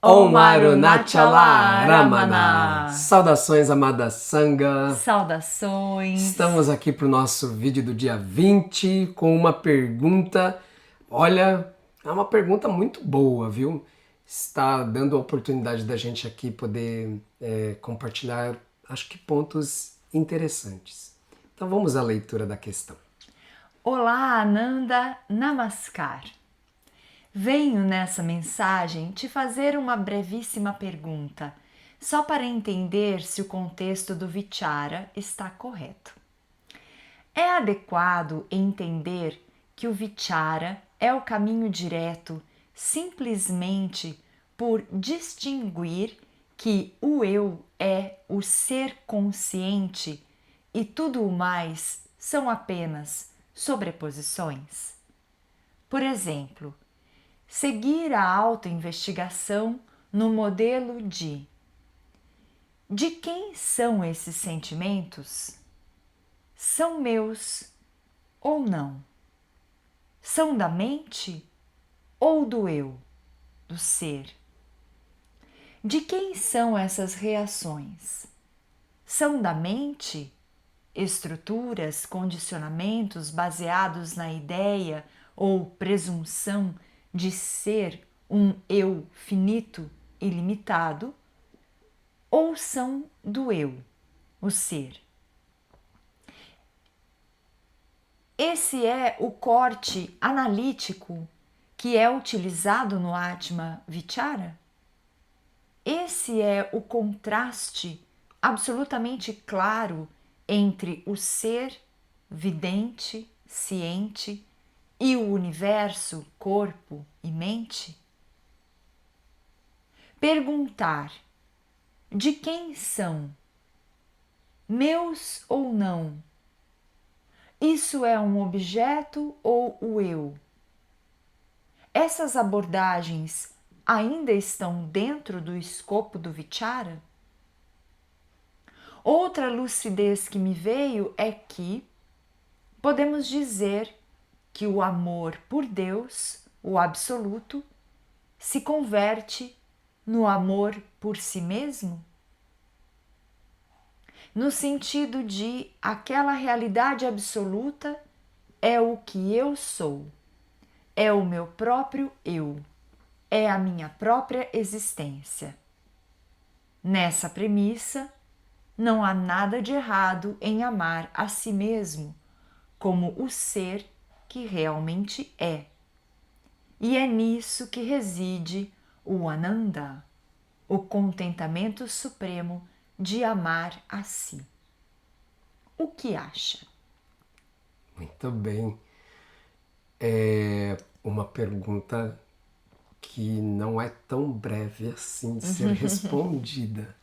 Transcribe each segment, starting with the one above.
Om Arunachala Ramana. Saudações, amada Sangha. Saudações. Estamos aqui para o nosso vídeo do dia 20 com uma pergunta. Olha, é uma pergunta muito boa, viu? Está dando a oportunidade da gente aqui poder compartilhar, acho que pontos interessantes. Então vamos à leitura da questão. Olá, Ananda Namaskar. Venho nessa mensagem te fazer uma brevíssima pergunta, só para entender se o contexto do Vichara está correto. É adequado entender que o Vichara é o caminho direto simplesmente por distinguir que o eu é o ser consciente e tudo o mais são apenas sobreposições? Por exemplo, seguir a autoinvestigação no modelo de quem são esses sentimentos? São meus ou não? São da mente ou do eu, do ser? De quem são essas reações? São da mente? Estruturas, condicionamentos baseados na ideia ou presunção de ser um eu finito e limitado? Ou são do eu, o ser? Esse é o corte analítico que é utilizado no Atma Vichara? Esse é o contraste absolutamente claro entre o ser vidente, ciente e o universo, corpo e mente? Perguntar de quem são, meus ou não? Isso é um objeto ou o eu? Essas abordagens ainda estão dentro do escopo do Vichara? Outra lucidez que me veio é que podemos dizer que o amor por Deus, o absoluto, se converte no amor por si mesmo? No sentido de aquela realidade absoluta é o que eu sou, é o meu próprio eu, é a minha própria existência. Nessa premissa, não há nada de errado em amar a si mesmo como o ser que realmente é. E é nisso que reside o Ananda, o contentamento supremo de amar a si. O que acha? Muito bem. É uma pergunta que não é tão breve assim de ser respondida.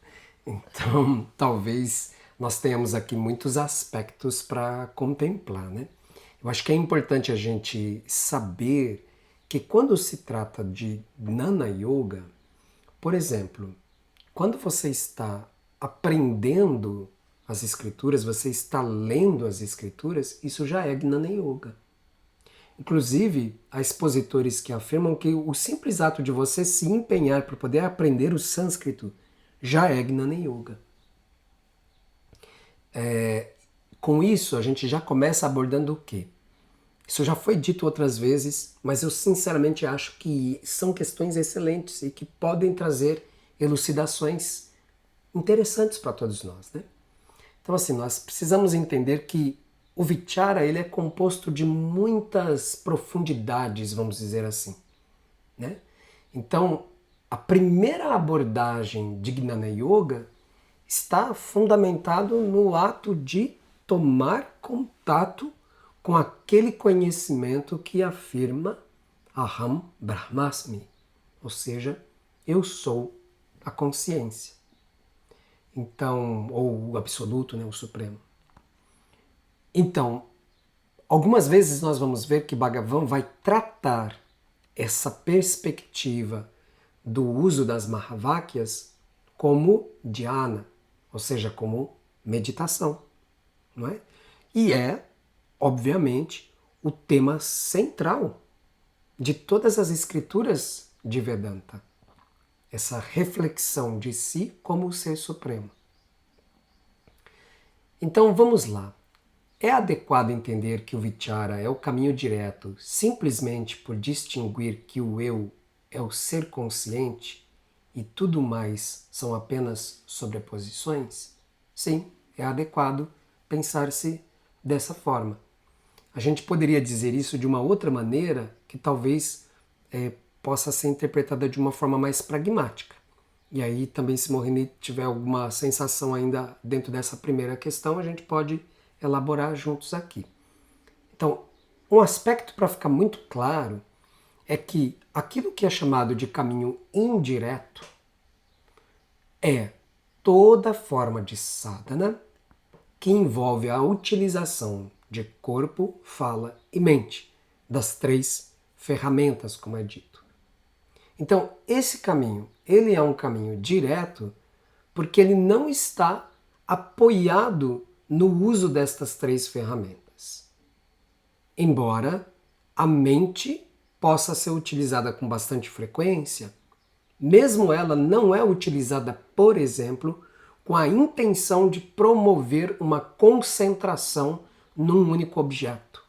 Então, talvez nós tenhamos aqui muitos aspectos para contemplar, né? Eu acho que é importante a gente saber que quando se trata de Gnana Yoga, por exemplo, quando você está aprendendo as escrituras, você está lendo as escrituras, isso já é Gnana Yoga. Inclusive, há expositores que afirmam que o simples ato de você se empenhar para poder aprender o sânscrito já é Gnana Yoga. Com isso, a gente já começa abordando o quê? Isso já foi dito outras vezes, mas eu sinceramente acho que são questões excelentes e que podem trazer elucidações interessantes para todos nós, né? Então, assim, nós precisamos entender que o Vichara ele é composto de muitas profundidades, vamos dizer assim, né? Então, a primeira abordagem de Gnana Yoga está fundamentado no ato de tomar contato com aquele conhecimento que afirma Aham Brahmasmi, ou seja, eu sou a consciência. Então, ou o absoluto, né, o supremo. Então, algumas vezes nós vamos ver que Bhagavan vai tratar essa perspectiva do uso das Mahavakyas como dhyana, ou seja, como meditação, não é? E é, obviamente, o tema central de todas as escrituras de Vedanta. essa reflexão de si como o Ser Supremo. Então vamos lá. É adequado entender que o vichara é o caminho direto simplesmente por distinguir que o eu é o ser consciente e tudo mais são apenas sobreposições? Sim, é adequado pensar-se dessa forma. A gente poderia dizer isso de uma outra maneira que talvez possa ser interpretada de uma forma mais pragmática. E aí também, se Mohini tiver alguma sensação ainda dentro dessa primeira questão, a gente pode elaborar juntos aqui. Então, um aspecto para ficar muito claro é que aquilo que é chamado de caminho indireto é toda forma de sadhana que envolve a utilização de corpo, fala e mente, das 3 ferramentas, como é dito. Então, esse caminho, ele é um caminho direto porque ele não está apoiado no uso destas 3 ferramentas. Embora a mente possa ser utilizada com bastante frequência, mesmo ela não é utilizada, por exemplo, com a intenção de promover uma concentração num único objeto.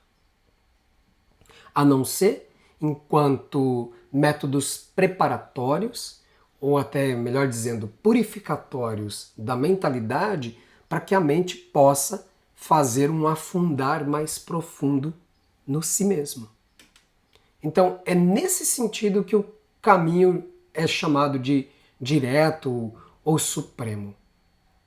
A não ser enquanto métodos preparatórios, ou até, melhor dizendo, purificatórios da mentalidade, para que a mente possa fazer um afundar mais profundo no si mesmo. Então, é nesse sentido que o caminho é chamado de direto ou supremo,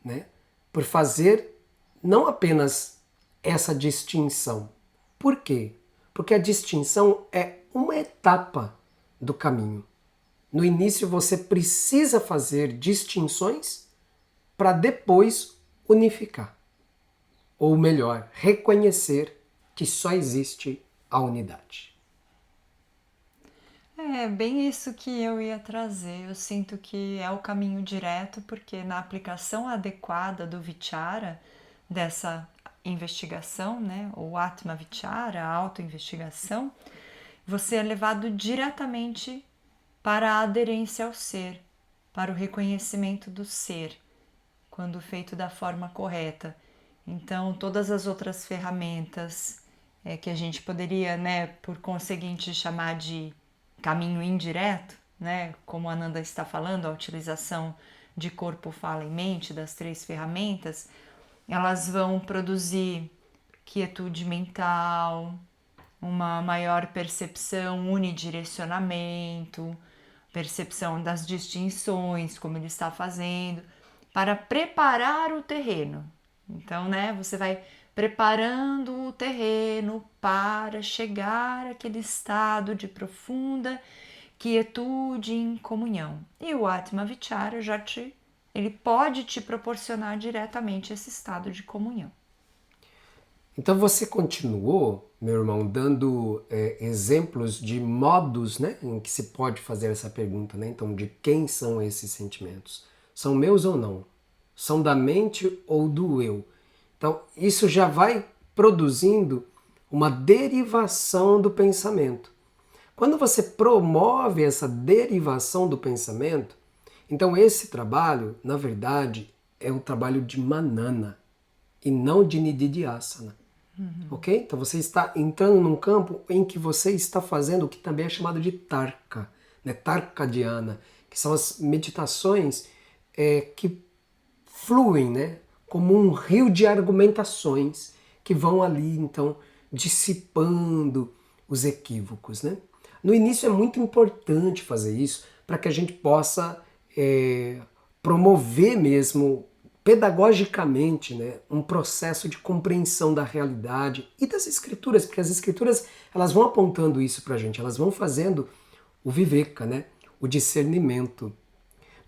né? Por fazer não apenas essa distinção. Por quê? Porque a distinção é uma etapa do caminho. No início você precisa fazer distinções para depois unificar. Ou melhor, reconhecer que só existe a unidade. É bem isso que eu ia trazer. Eu sinto que é o caminho direto, porque na aplicação adequada do vichara, dessa investigação, né, o Atma Vichara, a autoinvestigação, você é levado diretamente para a aderência ao ser, para o reconhecimento do ser, quando feito da forma correta. Então, todas as outras ferramentas que a gente poderia, né, por conseguinte, chamar de caminho indireto, né, como a Ananda está falando, a utilização de corpo, fala e mente, das 3 ferramentas, elas vão produzir quietude mental, uma maior percepção, unidirecionamento, percepção das distinções, como ele está fazendo, para preparar o terreno. Então, né, você vai preparando o terreno para chegar àquele estado de profunda quietude em comunhão. E o Atma Vichara ele pode te proporcionar diretamente esse estado de comunhão. Então você continuou, meu irmão, dando exemplos de modos, né, em que se pode fazer essa pergunta, né? Então, de quem são esses sentimentos? São meus ou não? São da mente ou do eu? Então, isso já vai produzindo uma derivação do pensamento. Quando você promove essa derivação do pensamento, então esse trabalho, na verdade, é um trabalho de manana e não de nididhyasana. Ok? Então você está entrando num campo em que você está fazendo o que também é chamado de tarka, né? Tarka dhyana, que são as meditações que fluem, né? Como um rio de argumentações que vão ali, então, dissipando os equívocos, né? No início é muito importante fazer isso para que a gente possa promover mesmo pedagogicamente, né, um processo de compreensão da realidade e das escrituras, porque as escrituras elas vão apontando isso para a gente, elas vão fazendo o viveka, né, o discernimento.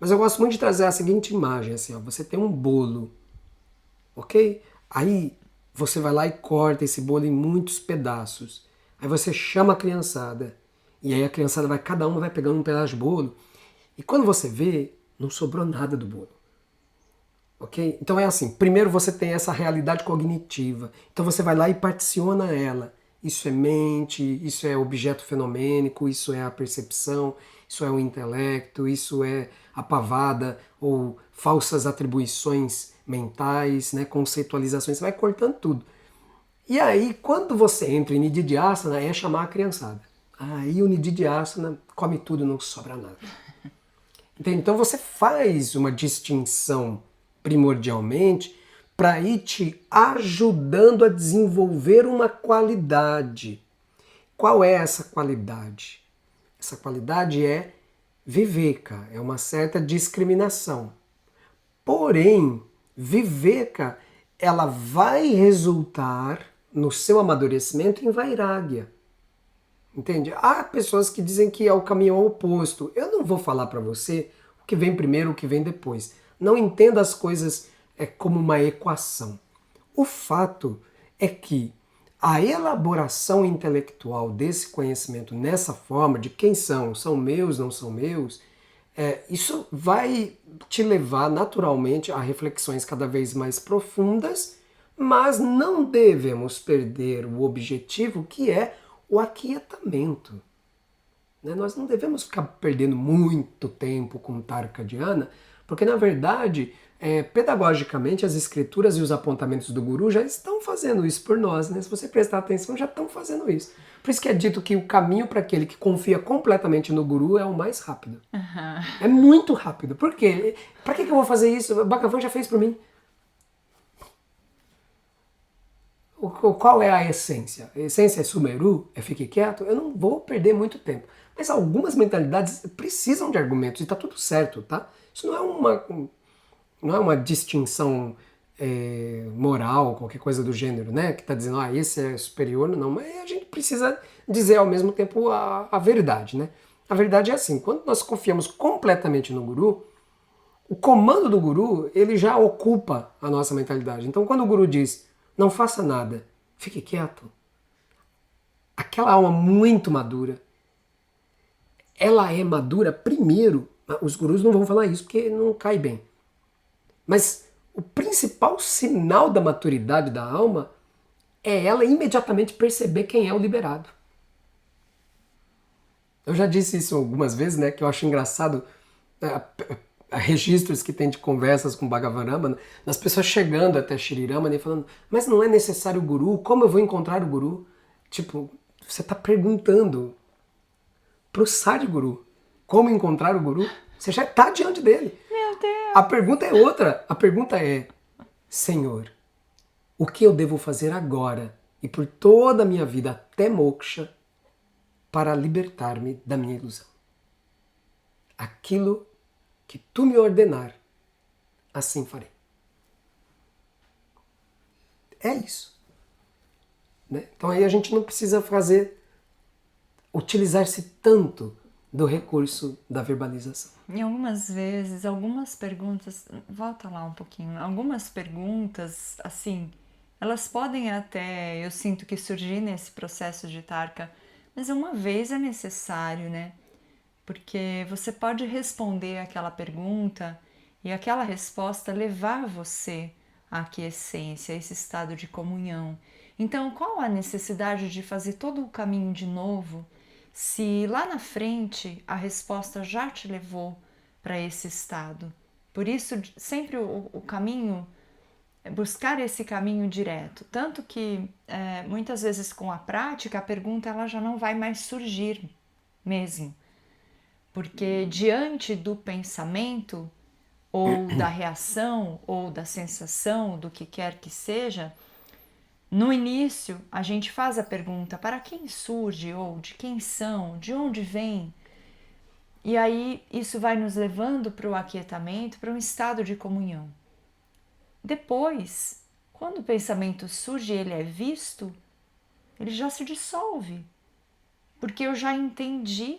Mas eu gosto muito de trazer a seguinte imagem, assim, ó, você tem um bolo, ok? Aí você vai lá e corta esse bolo em muitos pedaços. Aí você chama a criançada, e aí a criançada vai, cada uma vai pegando um pedaço de bolo, e quando você vê, não sobrou nada do bolo. Ok? Então é assim, primeiro você tem essa realidade cognitiva, então você vai lá e particiona ela. Isso é mente, isso é objeto fenomênico, isso é a percepção. isso é o intelecto, isso é a pavada ou falsas atribuições mentais, né, conceitualizações, você vai cortando tudo. E aí, quando você entra em Nididhyasana, é chamar a criançada. Aí o Nididhyasana come tudo, não sobra nada. Entende? Então você faz uma distinção primordialmente para ir te ajudando a desenvolver uma qualidade. Qual é essa qualidade? Essa qualidade é viveka, é uma certa discriminação. Porém, viveka, ela vai resultar no seu amadurecimento em vairagya. Entende? Há pessoas que dizem que é o caminho oposto. Eu não vou falar para você o que vem primeiro, o que vem depois. Não entenda as coisas como uma equação. O fato é que a elaboração intelectual desse conhecimento nessa forma, de quem são meus, não são meus, isso vai te levar naturalmente a reflexões cada vez mais profundas, mas não devemos perder o objetivo que é o aquietamento. Nós não devemos ficar perdendo muito tempo com Tarka Dhyana, porque na verdade, pedagogicamente, as escrituras e os apontamentos do Guru já estão fazendo isso por nós. Se você prestar atenção, já estão fazendo isso. Por isso que é dito que o caminho para aquele que confia completamente no Guru é o mais rápido. Uhum. É muito rápido. Por quê? Para que eu vou fazer isso? O Bhagavan já fez por mim. Qual é a essência? A essência é Sumeru? É fique quieto? Eu não vou perder muito tempo. Mas algumas mentalidades precisam de argumentos e está tudo certo, tá? Isso não é uma distinção moral, qualquer coisa do gênero, né? Que está dizendo, esse é superior, não. Mas a gente precisa dizer ao mesmo tempo a verdade, né? A verdade é assim, quando nós confiamos completamente no Guru, o comando do Guru, ele já ocupa a nossa mentalidade. Então quando o Guru diz, não faça nada, fique quieto, aquela alma muito madura, ela é madura primeiro, os gurus não vão falar isso porque não cai bem, mas o principal sinal da maturidade da alma é ela imediatamente perceber quem é o liberado. Eu já disse isso algumas vezes, né, que eu acho engraçado, registros que tem de conversas com Bhagavan, das pessoas chegando até Shri Ramana e falando, mas não é necessário o Guru, como eu vou encontrar o Guru? Tipo, você está perguntando pro Sadhguru como encontrar o Guru, você já está diante dele. Meu Deus! A pergunta é outra, a pergunta é, Senhor, o que eu devo fazer agora e por toda a minha vida até moksha para libertar-me da minha ilusão? Aquilo que tu me ordenar, assim farei. É isso. Né? Então aí a gente não precisa utilizar-se tanto do recurso da verbalização. E algumas vezes, algumas perguntas, volta lá um pouquinho, algumas perguntas, assim, elas podem até, eu sinto que surgir nesse processo de Tarka, mas uma vez é necessário, né? Porque você pode responder aquela pergunta e aquela resposta levar você à aquiescência, a esse estado de comunhão. Então, qual a necessidade de fazer todo o caminho de novo, se lá na frente a resposta já te levou para esse estado? Por isso, sempre o caminho, buscar esse caminho direto. Tanto que, muitas vezes com a prática, a pergunta ela já não vai mais surgir mesmo. Porque diante do pensamento, ou da reação, ou da sensação, do que quer que seja, no início a gente faz a pergunta para quem surge, ou de quem são, de onde vem. E aí isso vai nos levando para o aquietamento, para um estado de comunhão. Depois, quando o pensamento surge e ele é visto, ele já se dissolve. Porque eu já entendi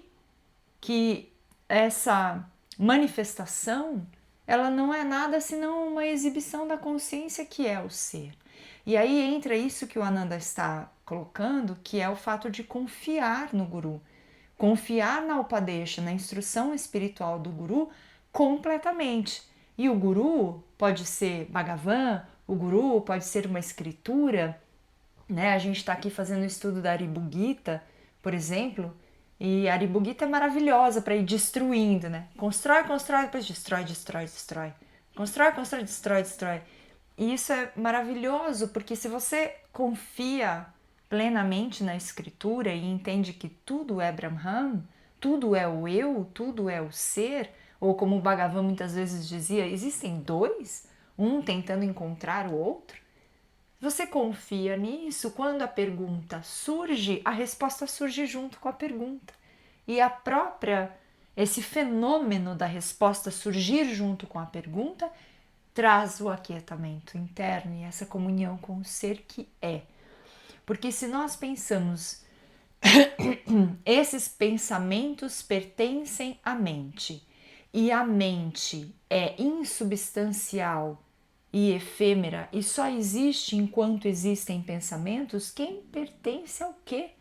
que essa manifestação, ela não é nada senão uma exibição da consciência que é o ser. E aí entra isso que o Ananda está colocando, que é o fato de confiar no Guru, confiar na Upadesha, na instrução espiritual do Guru completamente. E o Guru pode ser Bhagavan, o Guru pode ser uma escritura, né? A gente está aqui fazendo o estudo da Aribugita, por exemplo, E a Aribugita é maravilhosa para ir destruindo, né? Constrói, constrói, depois destrói, destrói, destrói. Constrói, constrói, destrói, destrói. E isso é maravilhoso, porque se você confia plenamente na escritura e entende que tudo é Brahman, tudo é o eu, tudo é o ser, ou como o Bhagavan muitas vezes dizia, existem dois, um tentando encontrar o outro. Você confia nisso, quando a pergunta surge, a resposta surge junto com a pergunta. E esse fenômeno da resposta surgir junto com a pergunta traz o aquietamento interno e essa comunhão com o ser que é. Porque se nós pensamos, esses pensamentos pertencem à mente, e a mente é insubstancial e efêmera e só existe enquanto existem pensamentos, quem pertence ao quê?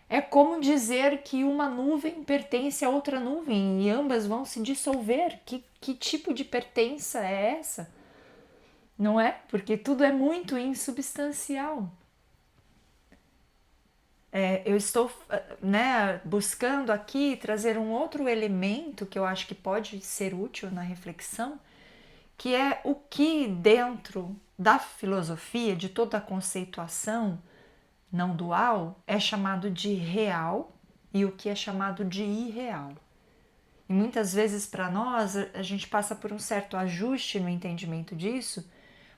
É como dizer que uma nuvem pertence a outra nuvem e ambas vão se dissolver. Que tipo de pertença é essa? Não é? Porque tudo é muito insubstancial. Eu estou buscando aqui trazer um outro elemento que eu acho que pode ser útil na reflexão, que é o que dentro da filosofia, de toda a conceituação não dual, é chamado de real e o que é chamado de irreal. E muitas vezes para nós a gente passa por um certo ajuste no entendimento disso,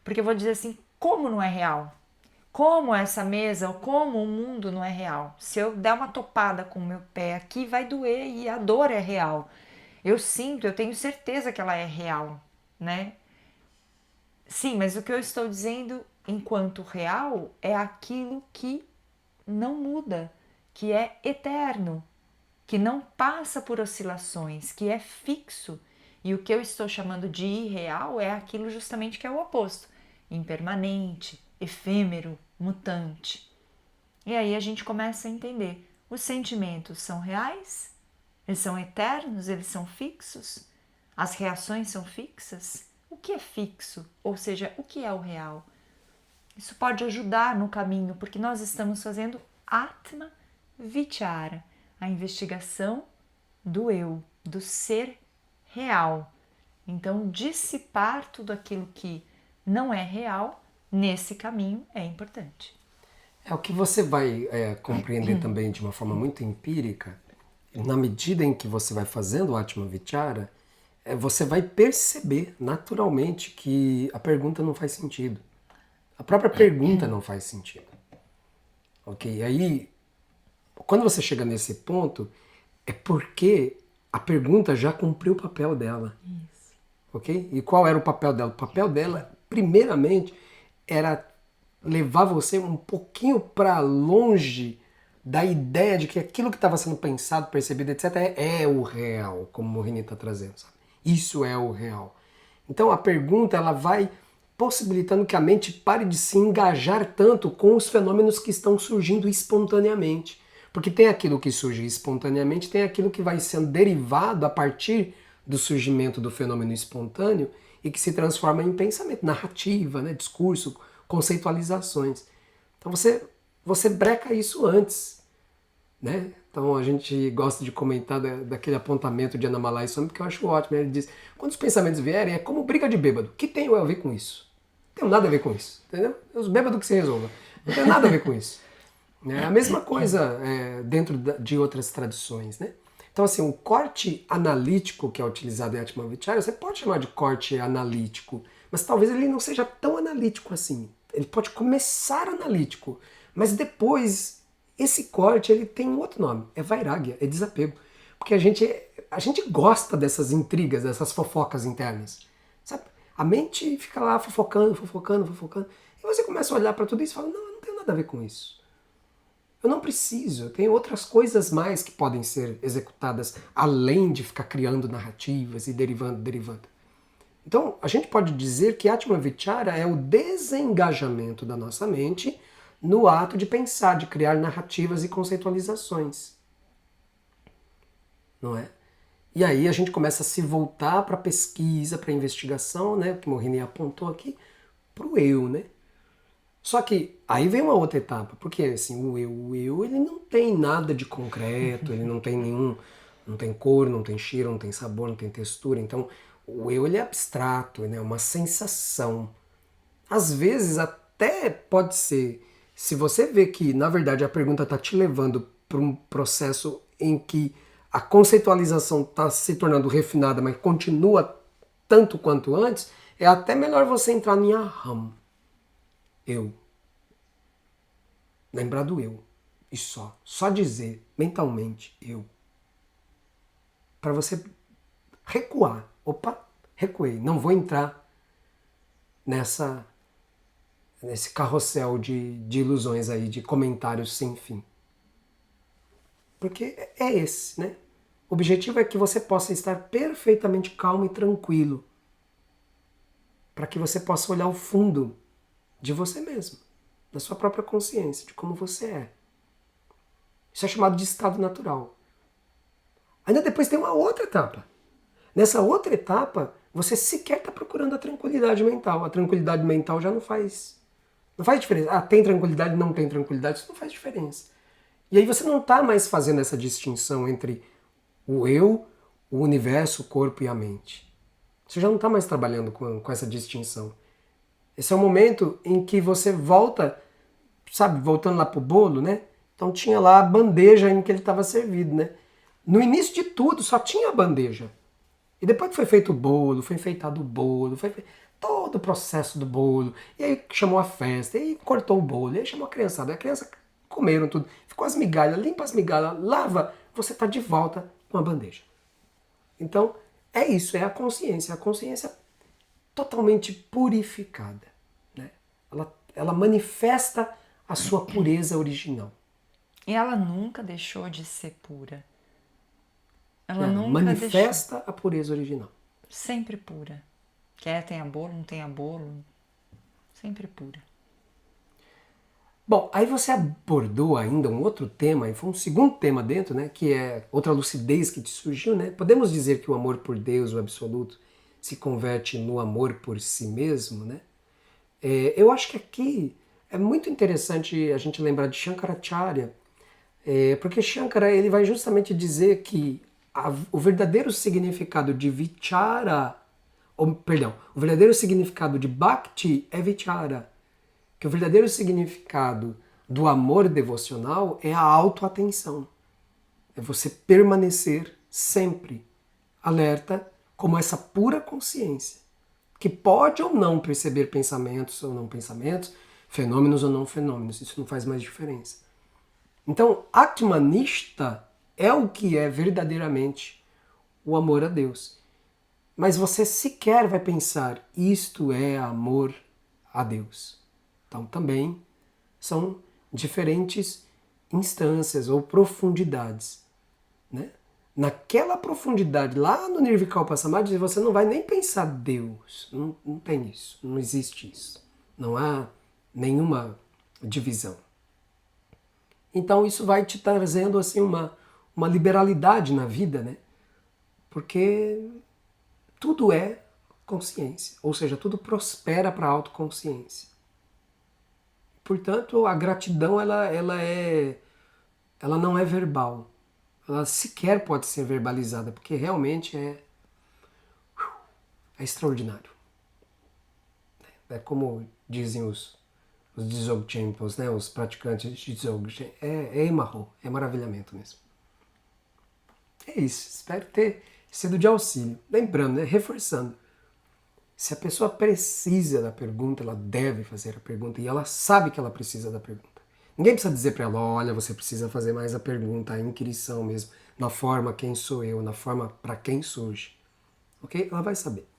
porque eu vou dizer assim, como não é real? Como essa mesa ou como o mundo não é real? Se eu der uma topada com o meu pé aqui, vai doer e a dor é real. Eu sinto, eu tenho certeza que ela é real, né? Sim, mas o que eu estou dizendo enquanto real é aquilo que não muda, que é eterno, que não passa por oscilações, que é fixo. E o que eu estou chamando de irreal é aquilo justamente que é o oposto, impermanente, efêmero, mutante. E aí a gente começa a entender, os sentimentos são reais? Eles são eternos? Eles são fixos? As reações são fixas? O que é fixo? Ou seja, o que é o real? Isso pode ajudar no caminho, porque nós estamos fazendo Atma Vichara, a investigação do eu, do ser real. Então, dissipar tudo aquilo que não é real nesse caminho é importante. É o que você vai compreender também de uma forma muito empírica, na medida em que você vai fazendo o Atma Vichara, você vai perceber naturalmente que a pergunta não faz sentido. A própria pergunta não faz sentido. Ok? E aí, quando você chega nesse ponto, é porque a pergunta já cumpriu o papel dela. Isso. Ok? E qual era o papel dela? O papel dela, primeiramente, era levar você um pouquinho para longe da ideia de que aquilo que estava sendo pensado, percebido, etc., é o real, como o Morini está trazendo. Sabe? Isso é o real. Então a pergunta ela vai possibilitando que a mente pare de se engajar tanto com os fenômenos que estão surgindo espontaneamente. Porque tem aquilo que surge espontaneamente, tem aquilo que vai sendo derivado a partir do surgimento do fenômeno espontâneo e que se transforma em pensamento, narrativa, né, discurso, conceitualizações. Então você breca isso antes, né? Então a gente gosta de comentar daquele apontamento de Annamalai Swami, porque eu acho ótimo. Ele diz, quando os pensamentos vierem, é como briga de bêbado. O que tem a ver com isso? Não tem nada a ver com isso, entendeu? É os bêbados que se resolvam. Não tem nada a ver com isso. É a mesma coisa dentro de outras tradições, né? Então, assim, o corte analítico que é utilizado em Atma Vichara, você pode chamar de corte analítico, mas talvez ele não seja tão analítico assim. Ele pode começar analítico, mas depois esse corte ele tem um outro nome, é vairagya, é desapego. Porque a gente gosta dessas intrigas, dessas fofocas internas. Sabe? A mente fica lá fofocando, fofocando, fofocando, e você começa a olhar para tudo isso e fala, não, eu não tenho nada a ver com isso. Eu não preciso, tem outras coisas mais que podem ser executadas além de ficar criando narrativas e derivando. Então, a gente pode dizer que Atma Vichara é o desengajamento da nossa mente no ato de pensar, de criar narrativas e conceitualizações. Não é? E aí a gente começa a se voltar para a pesquisa, para a investigação, né, que Morini apontou aqui, para o eu, né? Só que aí vem uma outra etapa, porque assim, o eu, ele não tem nada de concreto, ele não tem nenhum, não tem cor, não tem cheiro, não tem sabor, não tem textura. Então, o eu, ele é abstrato, né? É uma sensação. Às vezes até pode ser, se você vê que na verdade a pergunta está te levando para um processo em que a conceitualização está se tornando refinada, mas continua tanto quanto antes, é até melhor você entrar em aham. Eu. Lembrar do eu. E só. Só dizer mentalmente eu. Para você recuar. Opa, recuei. Não vou entrar nesse carrossel de ilusões aí, de comentários sem fim. Porque é esse, né? O objetivo é que você possa estar perfeitamente calmo e tranquilo. Para que você possa olhar o fundo de você mesmo, da sua própria consciência, de como você é. Isso é chamado de estado natural. Ainda depois tem uma outra etapa. Nessa outra etapa, você sequer está procurando a tranquilidade mental. A tranquilidade mental já não faz diferença. Ah, tem tranquilidade, não tem tranquilidade, isso não faz diferença. E aí você não está mais fazendo essa distinção entre o eu, o universo, o corpo e a mente. Você já não está mais trabalhando com essa distinção. Esse é o momento em que você volta, sabe, voltando lá pro bolo, né? Então tinha lá a bandeja em que ele estava servido, né? No início de tudo só tinha a bandeja. E depois que foi feito o bolo, foi enfeitado o bolo, foi feito todo o processo do bolo, e aí chamou a festa, e aí cortou o bolo, e aí chamou a criançada, e a criança comeram tudo, ficou as migalhas, limpa as migalhas, lava, você está de volta com a bandeja. Então, é isso, é a consciência totalmente purificada. Né? Ela manifesta a sua pureza original. E ela nunca deixou de ser pura. Ela Ela nunca manifesta deixou. a pureza original. Sempre pura. Quer tenha bolo, não tenha bolo. Sempre pura. Bom, aí você abordou ainda um outro tema, e foi um segundo tema dentro, né, que é outra lucidez que te surgiu, né? Podemos dizer que o amor por Deus, o absoluto, se converte no amor por si mesmo, né? Eu acho que aqui é muito interessante a gente lembrar de Shankaracharya, porque Shankara ele vai justamente dizer que o verdadeiro significado de vichara, perdão, o verdadeiro significado de bhakti é vichara, que o verdadeiro significado do amor devocional é a autoatenção. É você permanecer sempre alerta como essa pura consciência, que pode ou não perceber pensamentos ou não pensamentos, fenômenos ou não fenômenos, isso não faz mais diferença. Então, Atmanishta é o que é verdadeiramente o amor a Deus. Mas você sequer vai pensar, isto é amor a Deus. Então também são diferentes instâncias ou profundidades. Né? Naquela profundidade, lá no Nirvikalpa Samadhi, você não vai nem pensar Deus. Não tem isso, não existe isso. Não há nenhuma divisão. Então isso vai te trazendo assim uma liberalidade na vida, né? Porque tudo é consciência, ou seja, tudo prospera para a autoconsciência. Portanto, a gratidão ela não é verbal. Ela sequer pode ser verbalizada, porque realmente é extraordinário. É como dizem os Dzogchempos, né, os praticantes de Dzogchen, é emarro, é maravilhamento mesmo. É isso, espero ter sido de auxílio. Lembrando, né, reforçando, se a pessoa precisa da pergunta, ela deve fazer a pergunta e ela sabe que ela precisa da pergunta. Ninguém precisa dizer para ela, olha, você precisa fazer mais a pergunta, a inquirição mesmo, na forma quem sou eu, na forma para quem surge. Ok? Ela vai saber.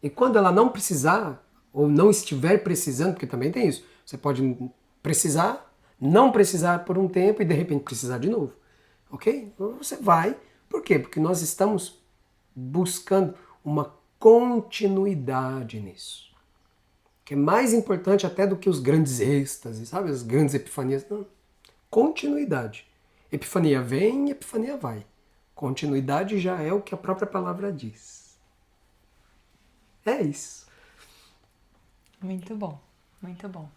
E quando ela não precisar, ou não estiver precisando, porque também tem isso, você pode precisar, não precisar por um tempo e de repente precisar de novo. Ok? Então você vai. Por quê? Porque nós estamos buscando uma continuidade nisso. Que é mais importante até do que os grandes êxtases, sabe? As grandes epifanias. Não. Continuidade. Epifania vem, epifania vai. Continuidade já é o que a própria palavra diz. É isso. Muito bom, muito bom.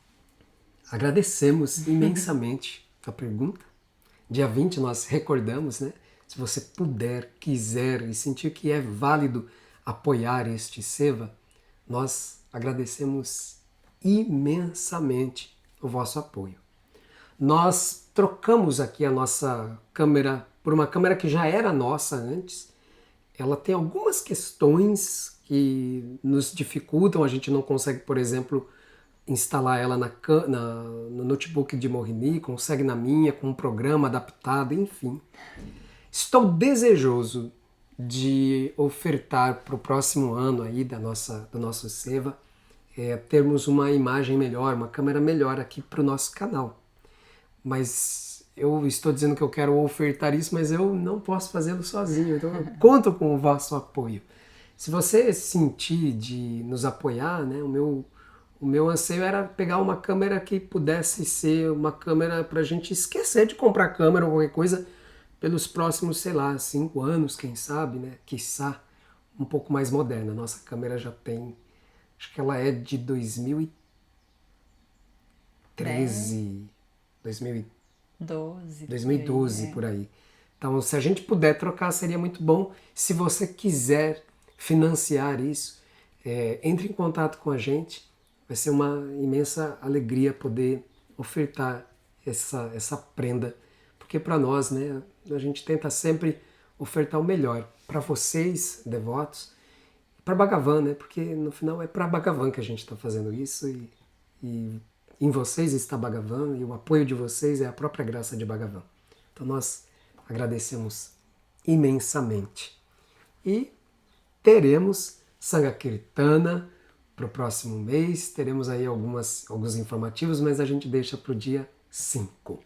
agradecemos imensamente a pergunta. Dia 20 nós recordamos, né? Se você puder, quiser e sentir que é válido apoiar este Seva, nós agradecemos imensamente o vosso apoio. Nós trocamos aqui a nossa câmera por uma câmera que já era nossa antes. Ela tem algumas questões que nos dificultam, a gente não consegue, por exemplo, instalar ela no notebook de Mohini, consegue na minha, com um programa adaptado, enfim. Estou desejoso de ofertar para o próximo ano aí do nosso Seva, termos uma imagem melhor, uma câmera melhor aqui para o nosso canal. Mas eu estou dizendo que eu quero ofertar isso, mas eu não posso fazê-lo sozinho, então eu conto com o vosso apoio. Se você sentir de nos apoiar, né, o meu anseio era pegar uma câmera que pudesse ser uma câmera para a gente esquecer de comprar câmera ou qualquer coisa pelos próximos, sei lá, 5 anos, quem sabe, né? Quiçá um pouco mais moderna. Nossa câmera já tem, acho que ela é de 2013, 2012 por aí. Então, se a gente puder trocar, seria muito bom. Se você quiser financiar isso, entre em contato com a gente. Vai ser uma imensa alegria poder ofertar essa prenda, porque para nós, né, a gente tenta sempre ofertar o melhor para vocês, devotos, para Bhagavan, né, porque no final é para Bhagavan que a gente está fazendo isso e em vocês está Bhagavan e o apoio de vocês é a própria graça de Bhagavan. Então nós agradecemos imensamente. E teremos Sangakirtana para o próximo mês, teremos aí alguns informativos, mas a gente deixa para o dia 5.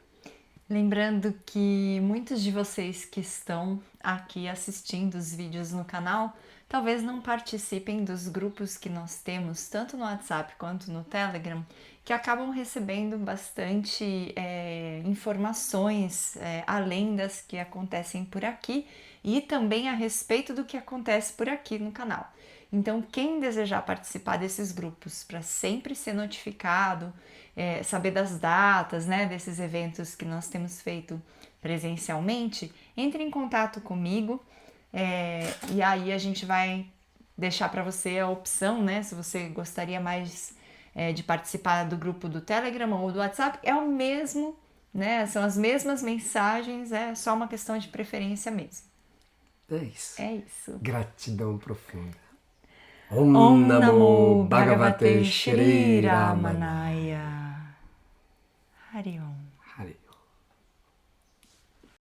Lembrando que muitos de vocês que estão aqui assistindo os vídeos no canal, talvez não participem dos grupos que nós temos, tanto no WhatsApp quanto no Telegram, que acabam recebendo bastante informações além das que acontecem por aqui e também a respeito do que acontece por aqui no canal. Então, quem desejar participar desses grupos para sempre ser notificado, saber das datas, né, desses eventos que nós temos feito presencialmente, entre em contato comigo e aí a gente vai deixar para você a opção, né, se você gostaria mais de participar do grupo do Telegram ou do WhatsApp, é o mesmo, né, são as mesmas mensagens, é só uma questão de preferência mesmo. É isso. É isso. Gratidão profunda. Om Namo Bhagavate Shri Ramanaya. Hari Om.